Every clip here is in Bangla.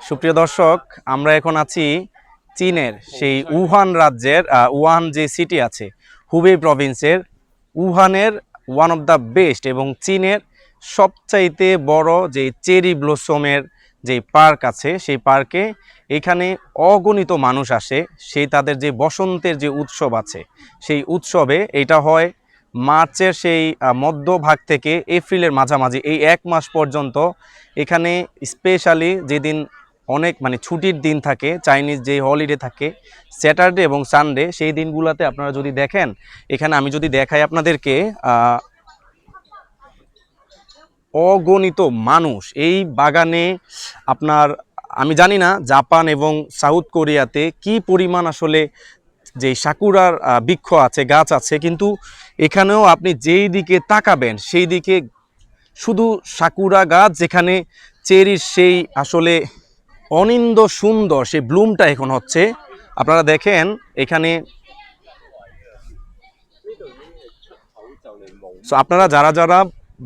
সুপ্রিয় দর্শক, আমরা এখন আছি চীনের সেই উহান রাজ্যের উহান যে সিটি আছে হুবেই প্রভিন্সের উহানের ওয়ান অফ দ্য বেস্ট এবং চীনের সবচাইতে বড় যে চেরি ব্লসমের যে পার্ক আছে সেই পার্কে এখানে অগণিত মানুষ আসে। সেই তাদের যে বসন্তের যে উৎসব আছে সেই উৎসবে এটা হয় মার্চের সেই মধ্যভাগ থেকে এপ্রিলের মাঝামাঝি, এই এক মাস পর্যন্ত এখানে স্পেশালি যেদিন অনেক ছুটির দিন থাকে, চাইনিজ যে হলিডে থাকে স্যাটারডে এবং সানডে, সেই দিনগুলোতে আপনারা যদি দেখেন এখানে আমি যদি দেখাই আপনাদেরকে অগণিত মানুষ এই বাগানে। আপনার আমি জানি না জাপান এবং সাউথ কোরিয়াতে কি পরিমাণ আসলে যে সাকুরার বৃক্ষ আছে, গাছ আছে, কিন্তু এখানেও আপনি যেই দিকে তাকাবেন সেই দিকে শুধু সাকুরা গাছ, যেখানে চেরির সেই আসলে অনিন্দ সুন্দর সেই ব্লুমটা এখন হচ্ছে। আপনারা দেখেন এখানে আপনারা যারা যারা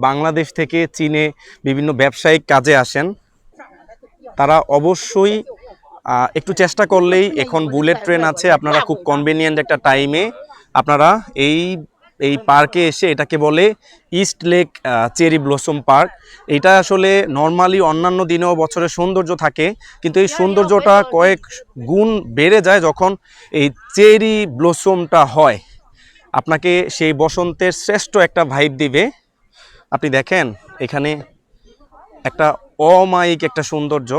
বাংলাদেশ থেকে চীনে বিভিন্ন ব্যবসায়িক কাজে আসেন তারা অবশ্যই একটু চেষ্টা করলেই এখন বুলেট ট্রেন আছে, আপনারা খুব কনভিনিয়েন্ট একটা টাইমে আপনারা এই পার্কে এসে, এটাকে বলে east lake cherry blossom park. এটা আসলে নর্মালি অন্যান্য দিনেও বছরের সৌন্দর্য থাকে, কিন্তু এই সৌন্দর্যটা কয়েক গুণ বেড়ে যায় যখন এই চেরি ব্লসমটা হয়। আপনাকে সেই বসন্তের শ্রেষ্ঠ একটা ভাইব দিবে। আপনি দেখেন এখানে একটা অমায়িক একটা সৌন্দর্য।